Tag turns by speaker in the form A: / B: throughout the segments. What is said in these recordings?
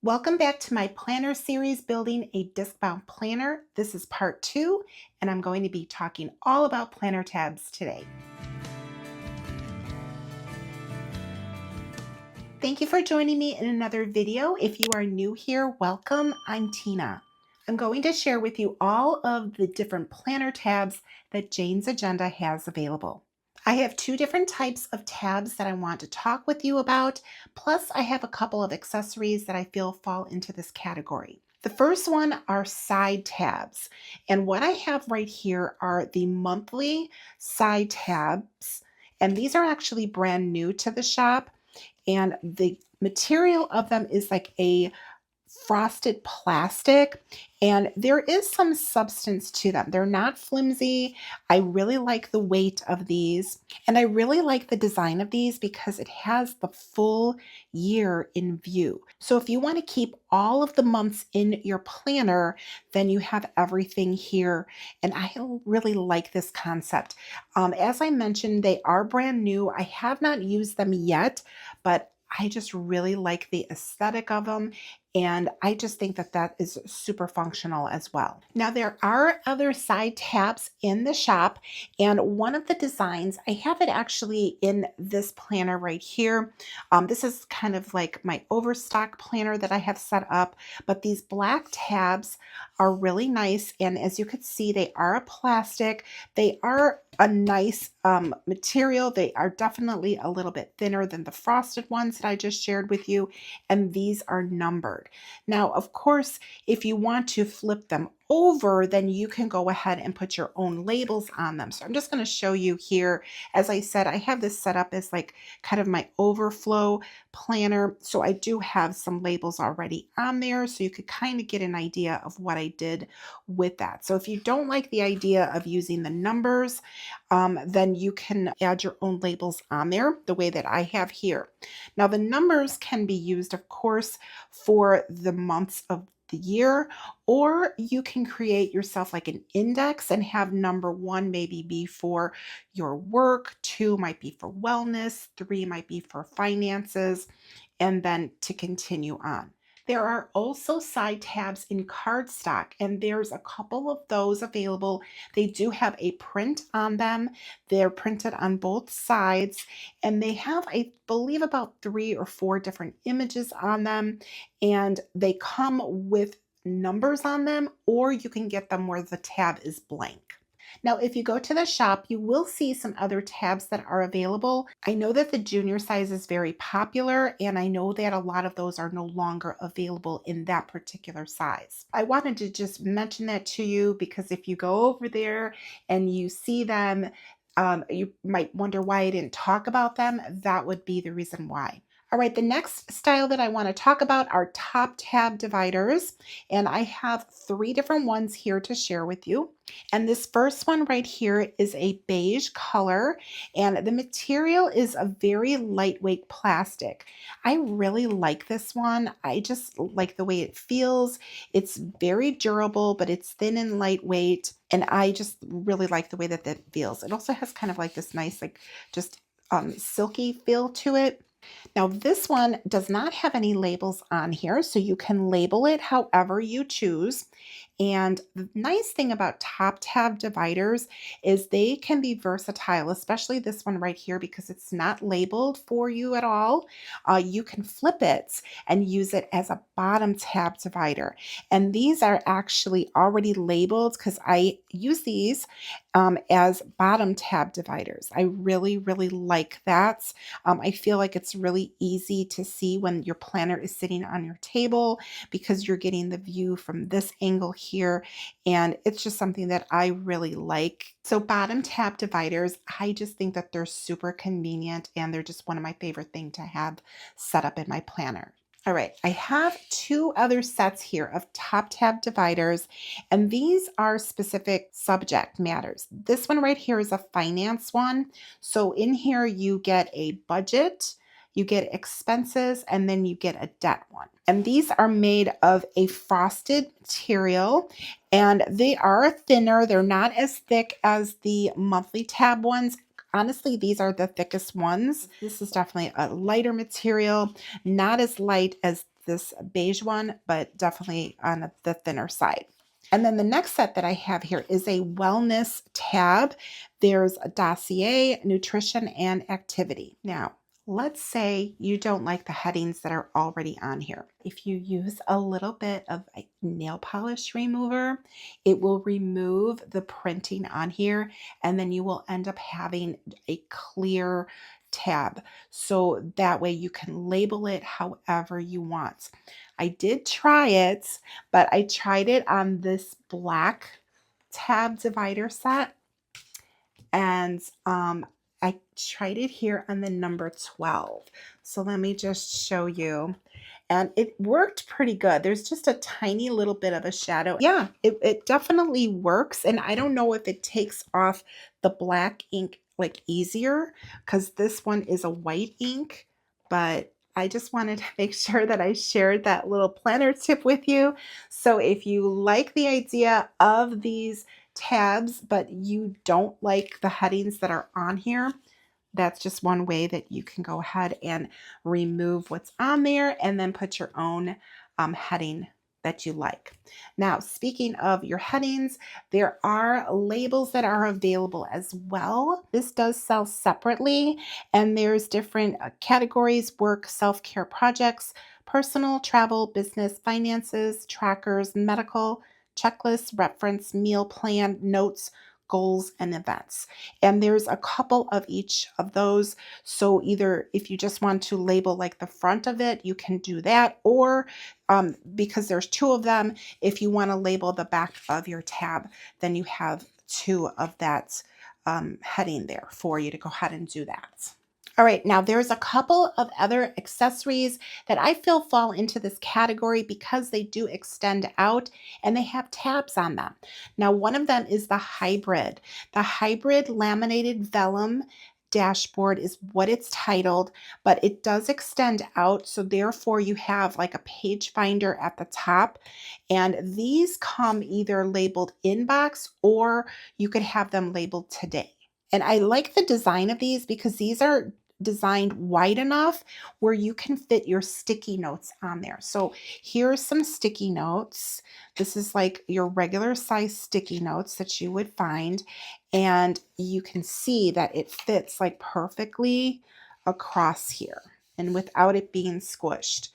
A: Welcome back to my planner series, Building a Discbound Planner. This is part 2, and I'm going to be talking all about planner tabs today. Thank you for joining me in another video. If you are new here, welcome. I'm Tina. I'm going to share with you all of the different planner tabs that Jane's Agenda has available. I have 2 different types of tabs that I want to talk with you about, plus I have a couple of accessories that I feel fall into this category. The first one are side tabs, and what I have right here are the monthly side tabs, and these are actually brand new to the shop, and the material of them is like a frosted plastic, and there is some substance to them. They're not flimsy. I really like the weight of these, and I really like the design of these because it has the full year in view. So if you want to keep all of the months in your planner, then you have everything here, and I really like this concept. As I mentioned, they are brand new. I have not used them yet, but I just really like the aesthetic of them, and I just think that that is super functional as well. Now, there are other side tabs in the shop, and one of the designs, I have it actually in this planner right here. This is kind of like my overstock planner that I have set up, but these black tabs are really nice, and as you can see, they are a plastic. They are a nice material. They are definitely a little bit thinner than the frosted ones that I just shared with you, and these are numbered. Now, of course, if you want to flip them over, then you can go ahead and put your own labels on them. So I'm just going to show you here. As I said, I have this set up as like kind of my overflow planner. So I do have some labels already on there, so you could kind of get an idea of what I did with that. So if you don't like the idea of using the numbers, then you can add your own labels on there the way that I have here. Now, the numbers can be used, of course, for the months of the year, or you can create yourself like an index and have number 1 maybe be for your work, 2 might be for wellness, 3 might be for finances, and then to continue on. There are also side tabs in cardstock, and there's a couple of those available. They do have a print on them. They're printed on both sides, and they have, I believe, about 3 or 4 different images on them, and they come with numbers on them, or you can get them where the tab is blank. Now, if you go to the shop, you will see some other tabs that are available. I know that the junior size is very popular, and I know that a lot of those are no longer available in that particular size. I wanted to just mention that to you because if you go over there and you see them, you might wonder why I didn't talk about them. That would be the reason why. All right, the next style that I want to talk about are top tab dividers, and I have 3 different ones here to share with you. And this first one right here is a beige color, and the material is a very lightweight plastic. I really like this one. I just like the way it feels. It's very durable, but it's thin and lightweight, and I just really like the way that that feels. It also has kind of like this nice, like just silky feel to it. Now, this one does not have any labels on here, so you can label it however you choose. And the nice thing about top tab dividers is they can be versatile, especially this one right here because it's not labeled for you at all. You can flip it and use it as a bottom tab divider. And these are actually already labeled because I use these as bottom tab dividers. I really, really like that. I feel like it's really easy to see when your planner is sitting on your table because you're getting the view from this angle here, and it's just something that I really like. So bottom tab dividers, I just think that they're super convenient, and they're just one of my favorite things to have set up in my planner. All right, I have 2 other sets here of top tab dividers, and these are specific subject matters. This one right here is a finance one. So in here you get a budget, you get expenses, and then you get a debt one. And these are made of a frosted material, and they are thinner. They're not as thick as the monthly tab ones. Honestly, these are the thickest ones. This is definitely a lighter material, not as light as this beige one, but definitely on the thinner side. And then the next set that I have here is a wellness tab. There's a dossier, nutrition, and activity. Now, let's say you don't like the headings that are already on here. If you use a little bit of a nail polish remover, it will remove the printing on here, and then you will end up having a clear tab. So that way you can label it however you want. I did try it, but I tried it on this black tab divider set, and I tried it here on the number 12. So let me just show you. And it worked pretty good. There's just a tiny little bit of a shadow. Yeah, it definitely works. And I don't know if it takes off the black ink like easier, because this one is a white ink, but I just wanted to make sure that I shared that little planner tip with you. So if you like the idea of these tabs, but you don't like the headings that are on here, that's just one way that you can go ahead and remove what's on there and then put your own heading that you like. Now, speaking of your headings, there are labels that are available as well. This does sell separately, and there's different categories: work, self-care projects, personal, travel, business, finances, trackers, medical, checklists, reference, meal plan, notes, goals, and events. And there's a couple of each of those. So either if you just want to label like the front of it, you can do that, or because there's two of them, if you want to label the back of your tab, then you have two of that heading there for you to go ahead and do that. All right, now there's a couple of other accessories that I feel fall into this category because they do extend out and they have tabs on them. Now, one of them is the hybrid. The hybrid laminated vellum dashboard is what it's titled, but it does extend out. So therefore you have like a page finder at the top, and these come either labeled inbox or you could have them labeled today. And I like the design of these because these are designed wide enough where you can fit your sticky notes on there. So here are some sticky notes. This is like your regular size sticky notes that you would find. And you can see that it fits like perfectly across here and without it being squished.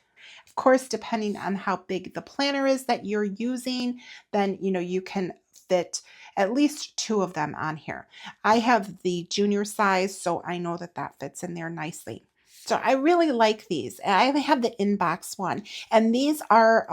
A: Of course, depending on how big the planner is that you're using, then you can fit at least two of them on here. I have the junior size, so I know that that fits in there nicely. So I really like these. I have the inbox one, and these are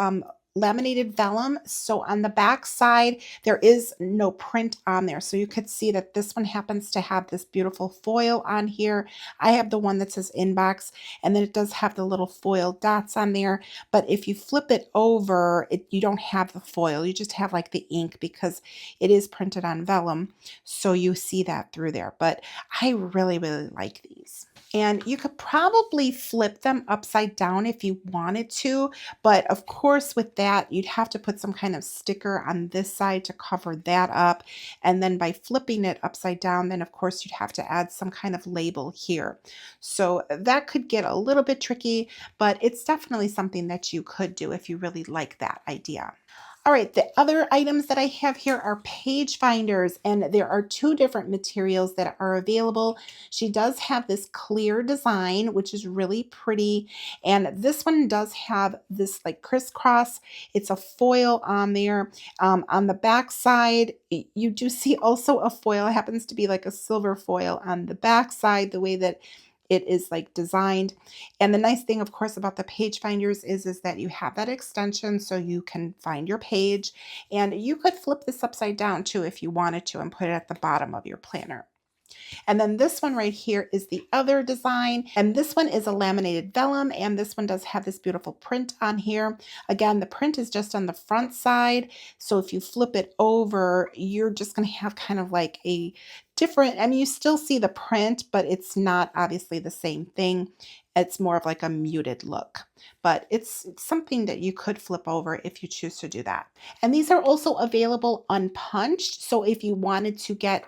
A: laminated vellum. So on the back side, there is no print on there. So you could see that this one happens to have this beautiful foil on here. I have the one that says inbox, and then it does have the little foil dots on there. But if you flip it over, you don't have the foil. You just have like the ink because it is printed on vellum. So you see that through there. But I really, really like these. And you could probably flip them upside down if you wanted to, but of course with that, you'd have to put some kind of sticker on this side to cover that up. And then by flipping it upside down, then of course you'd have to add some kind of label here. So that could get a little bit tricky, but it's definitely something that you could do if you really like that idea. All right, the other items that I have here are page finders, and there are two different materials that are available. She does have this clear design, which is really pretty, and this one does have this like crisscross. It's a foil on there. On the back side, you do see also a foil. It happens to be like a silver foil on the back side, the way that it is like designed. And the nice thing, of course, about the page finders is that you have that extension so you can find your page, and you could flip this upside down too if you wanted to and put it at the bottom of your planner. And then this one right here is the other design. And this one is a laminated vellum. And this one does have this beautiful print on here. Again, the print is just on the front side. So if you flip it over, you're just going to have kind of like a different, I mean, you still see the print, but it's not obviously the same thing. It's more of like a muted look, but it's something that you could flip over if you choose to do that. And these are also available unpunched. So if you wanted to get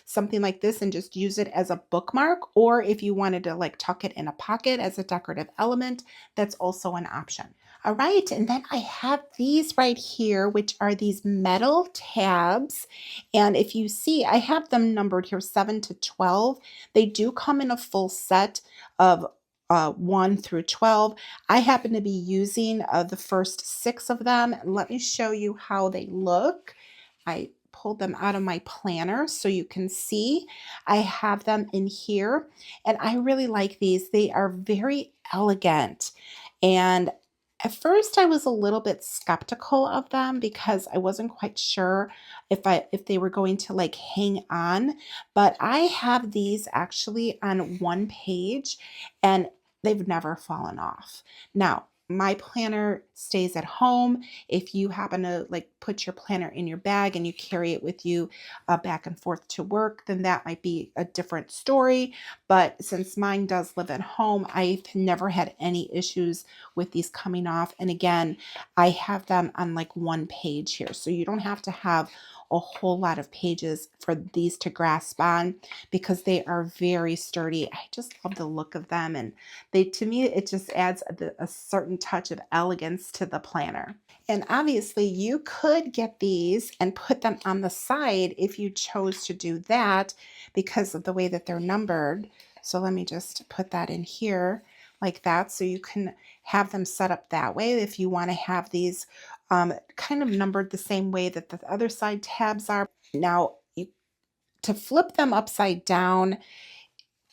A: something like this and just use it as a bookmark, or if you wanted to like tuck it in a pocket as a decorative element, that's also an option. All right, and then I have these right here, which are these metal tabs. And if you see, I have them numbered here 7 to 12. They do come in a full set of 1 through 12. I happen to be using the first 6 of them. Let me show you how they look. I pulled them out of my planner so you can see. I have them in here, and I really like these. They are very elegant. And at first I was a little bit skeptical of them because I wasn't quite sure if they were going to like hang on, but I have these actually on one page and they've never fallen off. Now, my planner stays at home. If you happen to like put your planner in your bag and you carry it with you back and forth to work, then that might be a different story. But since mine does live at home, I've never had any issues with these coming off. And again, I have them on like one page here. So you don't have to have a whole lot of pages for these to grasp on because they are very sturdy. I just love the look of them, and to me, it just adds a certain touch of elegance to the planner. And obviously you could get these and put them on the side if you chose to do that because of the way that they're numbered. So let me just put that in here like that. So you can have them set up that way if you want to have these kind of numbered the same way that the other side tabs are. Now, to flip them upside down,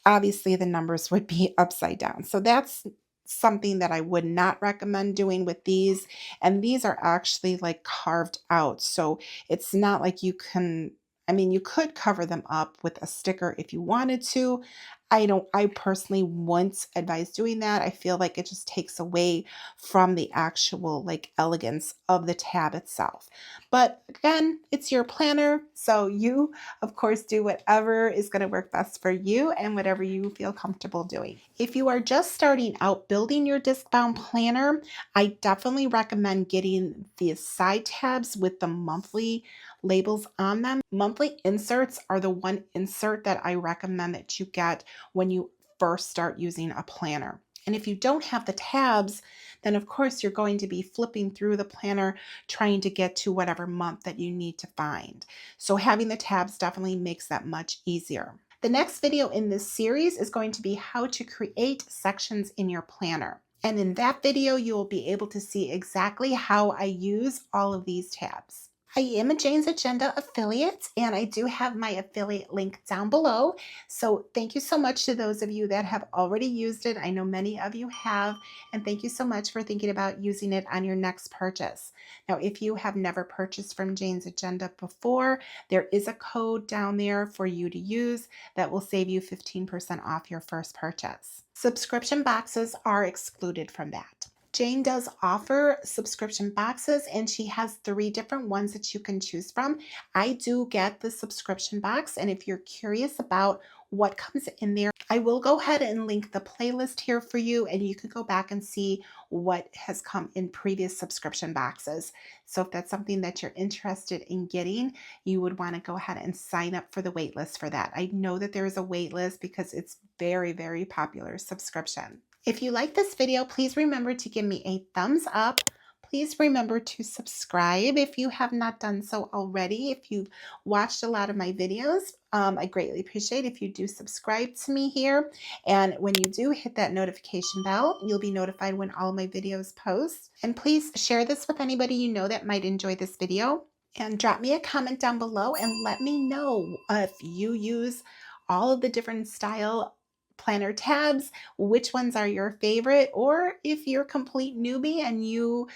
A: obviously the numbers would be upside down. So that's something that I would not recommend doing with these. And these are actually like carved out. So it's not like you can, I mean, you could cover them up with a sticker if you wanted to. I personally wouldn't advise doing that. I feel like it just takes away from the actual like elegance of the tab itself. But again, it's your planner. So you, of course, do whatever is going to work best for you and whatever you feel comfortable doing. If you are just starting out building your Discbound planner, I definitely recommend getting the side tabs with the monthly labels on them. Monthly inserts are the one insert that I recommend that you get when you first start using a planner. And if you don't have the tabs, then of course you're going to be flipping through the planner trying to get to whatever month that you need to find. So having the tabs definitely makes that much easier. The next video in this series is going to be how to create sections in your planner. And in that video, you will be able to see exactly how I use all of these tabs. I am a Jane's Agenda affiliate, and I do have my affiliate link down below. So thank you so much to those of you that have already used it. I know many of you have, and thank you so much for thinking about using it on your next purchase. Now, if you have never purchased from Jane's Agenda before, there is a code down there for you to use that will save you 15% off your first purchase. Subscription boxes are excluded from that. Jane does offer subscription boxes, and she has 3 different ones that you can choose from. I do get the subscription box, and if you're curious about what comes in there, I will go ahead and link the playlist here for you, and you can go back and see what has come in previous subscription boxes. So if that's something that you're interested in getting, you would want to go ahead and sign up for the wait list for that. I know that there is a wait list because it's very, very popular subscription. If you like this video, please remember to give me a thumbs up. Please remember to subscribe if you have not done so already. If you've watched a lot of my videos, I greatly appreciate if you do subscribe to me here. And when you do hit that notification bell, you'll be notified when all my videos post. And please share this with anybody you know that might enjoy this video. And drop me a comment down below and let me know if you use all of the different style planner tabs, which ones are your favorite, or if you're a complete newbie and you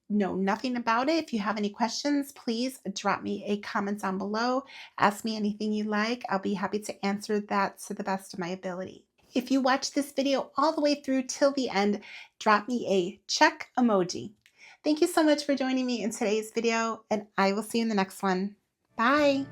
A: know nothing about it. If you have any questions, please drop me a comment down below. Ask me anything you like. I'll be happy to answer that to the best of my ability. If you watch this video all the way through till the end, drop me a check emoji. Thank you so much for joining me in today's video, and I will see you in the next one. Bye.